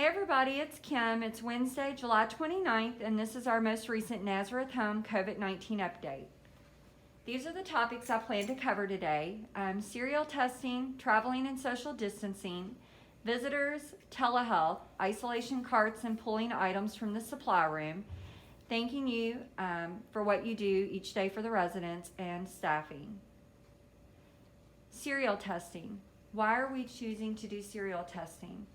Hey everybody, it's Kim. It's Wednesday, July 29th, and this is our most recent Nazareth Home COVID-19 update. These are the topics I plan to cover today. Serial testing, traveling and social distancing, visitors, telehealth, isolation carts and pulling items from the supply room, thanking you for what you do each day for the residents, and staffing. Serial testing. Why are we choosing to do serial testing?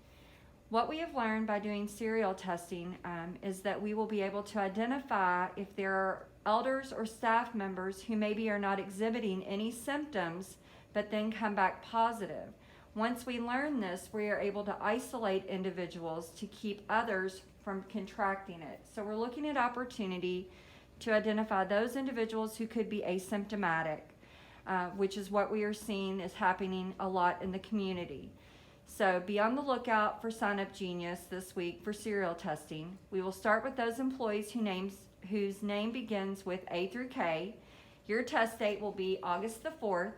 What we have learned by doing serial testing is that we will be able to identify if there are elders or staff members who maybe are not exhibiting any symptoms but then come back positive. Once we learn this, we are able to isolate individuals to keep others from contracting it. So we're looking at opportunity to identify those individuals who could be asymptomatic, which is what we are seeing is happening a lot in the community. So be on the lookout for Sign Up Genius this week for serial testing. We will start with those employees whose name begins with A through K. Your test date will be August the 4th,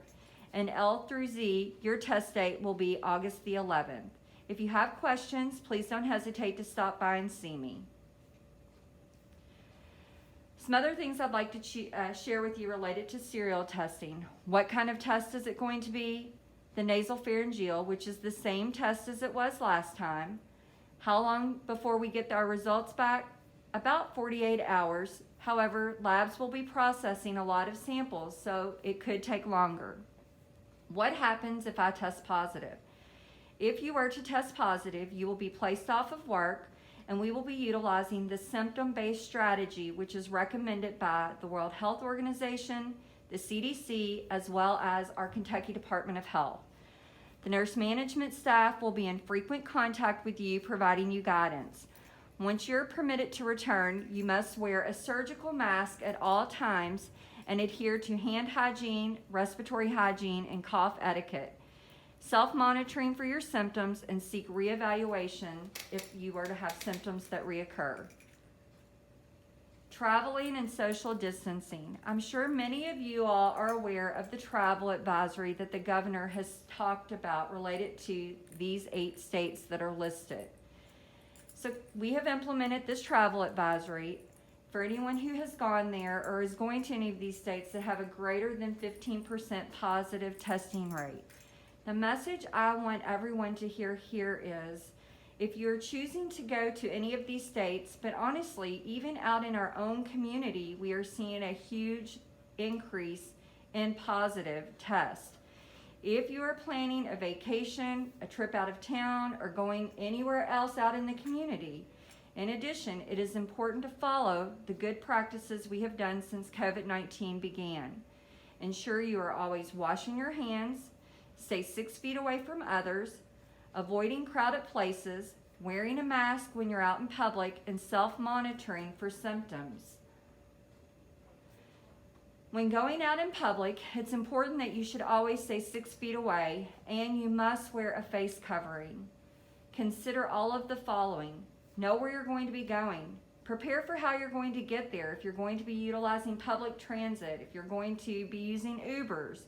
and L through Z, your test date will be August the 11th. If you have questions, please don't hesitate to stop by and see me. Some other things I'd like to share with you related to serial testing. What kind of test is it going to be? The nasopharyngeal, which is the same test as it was last time. How long before we get our results back? About 48 hours. However, labs will be processing a lot of samples, so it could take longer. What happens if I test positive? If you were to test positive, you will be placed off of work, and we will be utilizing the symptom-based strategy, which is recommended by the World Health Organization, the CDC, as well as our Kentucky Department of Health. The nurse management staff will be in frequent contact with you, providing you guidance. Once you're permitted to return, you must wear a surgical mask at all times and adhere to hand hygiene, respiratory hygiene, and cough etiquette. Self-monitoring for your symptoms and seek reevaluation if you were to have symptoms that reoccur. Traveling and social distancing. I'm sure many of you all are aware of the travel advisory that the governor has talked about related to these 8 states that are listed. So we have implemented this travel advisory for anyone who has gone there or is going to any of these states that have a greater than 15% positive testing rate. The message I want everyone to hear here is, if you're choosing to go to any of these states, but honestly, even out in our own community, we are seeing a huge increase in positive tests. If you are planning a vacation, a trip out of town, or going anywhere else out in the community, in addition, it is important to follow the good practices we have done since COVID-19 began. Ensure you are always washing your hands, stay 6 feet away from others, avoiding crowded places, wearing a mask when you're out in public, and self-monitoring for symptoms. When going out in public, it's important that you should always stay 6 feet away, and you must wear a face covering. Consider all of the following. Know where you're going to be going. Prepare for how you're going to get there. If you're going to be utilizing public transit, if you're going to be using Ubers,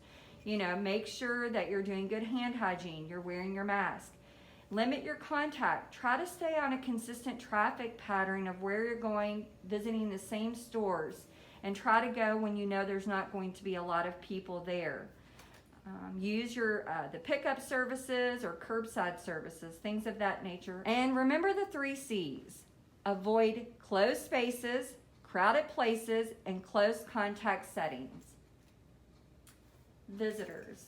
make sure that you're doing good hand hygiene, you're wearing your mask. Limit your contact. Try to stay on a consistent traffic pattern of where you're going, visiting the same stores, and try to go when you know there's not going to be a lot of people there. Use the pickup services or curbside services, things of that nature. And remember the 3 C's. Avoid closed spaces, crowded places, and close contact settings. Visitors.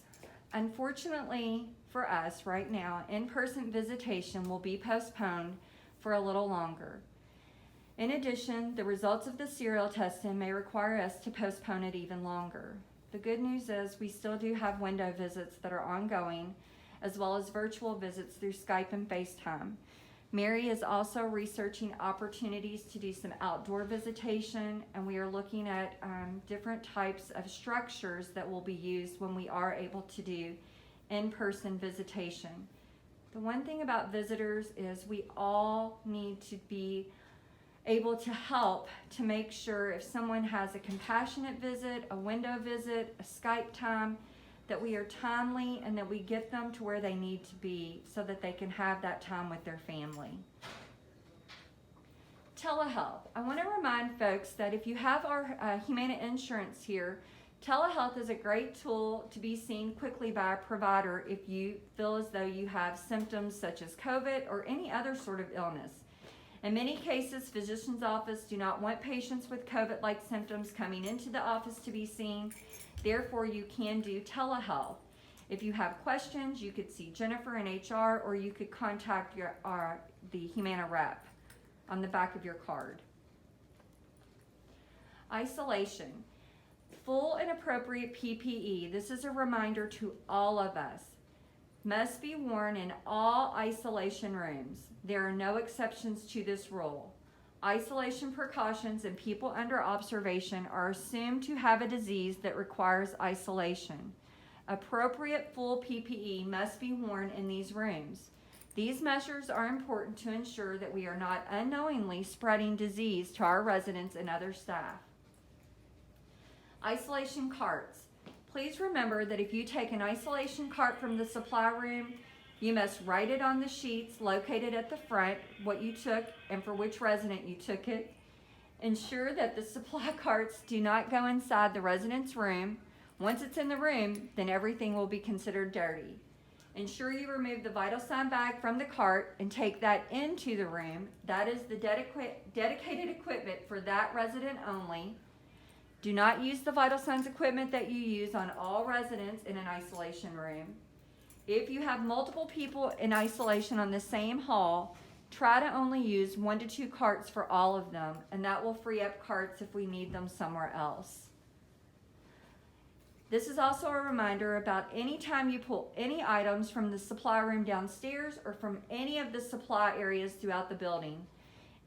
Unfortunately for us right now, in-person visitation will be postponed for a little longer. In addition, the results of the serial testing may require us to postpone it even longer. The good news is we still do have window visits that are ongoing, as well as virtual visits through Skype and FaceTime. Mary is also researching opportunities to do some outdoor visitation, and we are looking at different types of structures that will be used when we are able to do in-person visitation. The one thing about visitors is we all need to be able to help to make sure if someone has a compassionate visit, a window visit, a Skype time, that we are timely, and that we get them to where they need to be so that they can have that time with their family. Telehealth. I want to remind folks that if you have our Humana insurance here, telehealth is a great tool to be seen quickly by a provider if you feel as though you have symptoms such as COVID or any other sort of illness. In many cases, physicians' offices do not want patients with COVID-like symptoms coming into the office to be seen. Therefore, you can do telehealth. If you have questions, you could see Jennifer in HR, or you could contact the Humana rep on the back of your card. Isolation. Full and appropriate PPE, this is a reminder to all of us, must be worn in all isolation rooms. There are no exceptions to this rule. Isolation precautions and people under observation are assumed to have a disease that requires isolation. Appropriate full PPE must be worn in these rooms. These measures are important to ensure that we are not unknowingly spreading disease to our residents and other staff. Isolation carts. Please remember that if you take an isolation cart from the supply room, you must write it on the sheets located at the front what you took and for which resident you took it. Ensure that the supply carts do not go inside the resident's room. Once it's in the room, then everything will be considered dirty. Ensure you remove the vital sign bag from the cart and take that into the room. That is the dedicated equipment for that resident only. Do not use the vital signs equipment that you use on all residents in an isolation room. If you have multiple people in isolation on the same hall, try to only use 1 to 2 carts for all of them, and that will free up carts if we need them somewhere else. This is also a reminder about any time you pull any items from the supply room downstairs or from any of the supply areas throughout the building.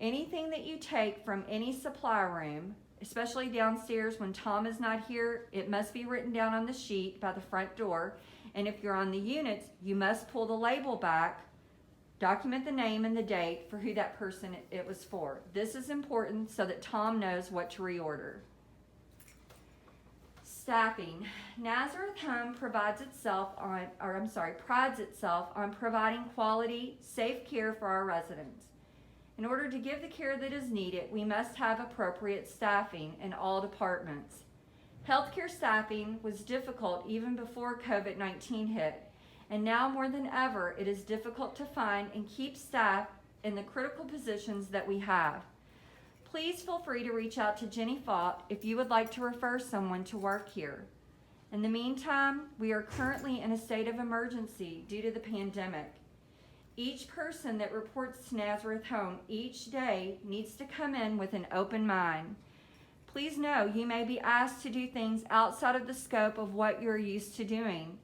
Anything that you take from any supply room, especially downstairs when Tom is not here, it must be written down on the sheet by the front door. And if you're on the units, you must pull the label back, document the name and the date for who that person it was for. This is important so that Tom knows what to reorder. Staffing. Nazareth Home prides itself on providing quality, safe care for our residents. In order to give the care that is needed, we must have appropriate staffing in all departments. Healthcare staffing was difficult even before COVID-19 hit, and now more than ever, it is difficult to find and keep staff in the critical positions that we have. Please feel free to reach out to Jenny Fott if you would like to refer someone to work here. In the meantime, we are currently in a state of emergency due to the pandemic. Each person that reports to Nazareth Home each day needs to come in with an open mind. Please know you may be asked to do things outside of the scope of what you're used to doing.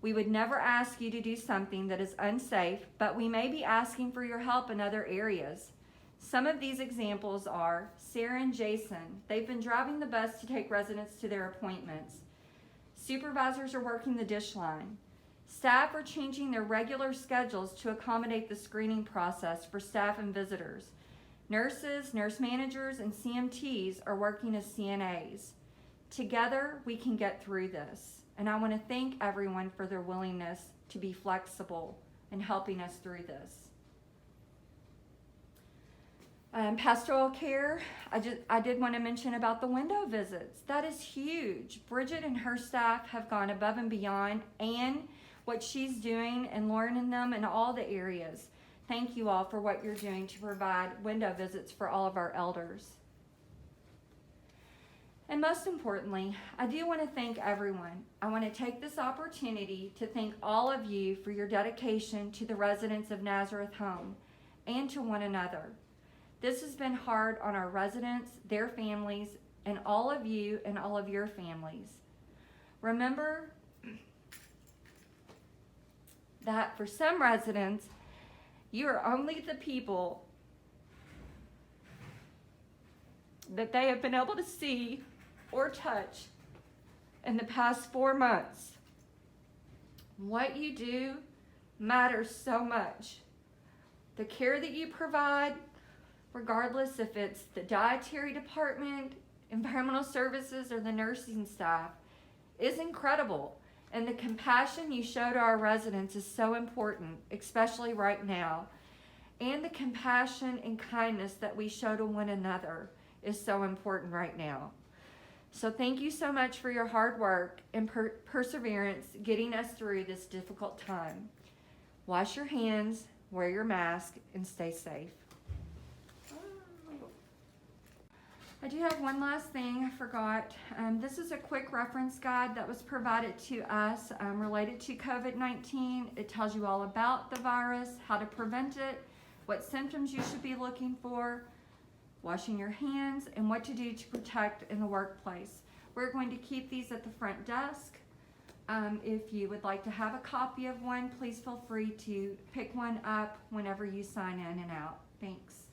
We would never ask you to do something that is unsafe, but we may be asking for your help in other areas. Some of these examples are Sarah and Jason. They've been driving the bus to take residents to their appointments. Supervisors are working the dish line. Staff are changing their regular schedules to accommodate the screening process for staff and visitors. Nurses, nurse managers, and CMTs are working as CNAs. Together, we can get through this. And I want to thank everyone for their willingness to be flexible in helping us through this. Pastoral care, I did want to mention about the window visits. That is huge. Bridget and her staff have gone above and beyond, and what she's doing and Lauren and them in all the areas. Thank you all for what you're doing to provide window visits for all of our elders. And most importantly, I do want to thank everyone. I want to take this opportunity to thank all of you for your dedication to the residents of Nazareth Home and to one another. This has been hard on our residents, their families, and all of you and all of your families. Remember that for some residents, you are only the people that they have been able to see or touch in the past 4 months. What you do matters so much. The care that you provide, regardless if it's the dietary department, environmental services, or the nursing staff, is incredible. And the compassion you show to our residents is so important, especially right now. And the compassion and kindness that we show to one another is so important right now. So thank you so much for your hard work and perseverance getting us through this difficult time. Wash your hands, wear your mask, and stay safe. I do have one last thing I forgot. This is a quick reference guide that was provided to us related to COVID-19. It tells you all about the virus, how to prevent it, what symptoms you should be looking for, washing your hands, and what to do to protect in the workplace. We're going to keep these at the front desk. If you would like to have a copy of one, please feel free to pick one up whenever you sign in and out. Thanks.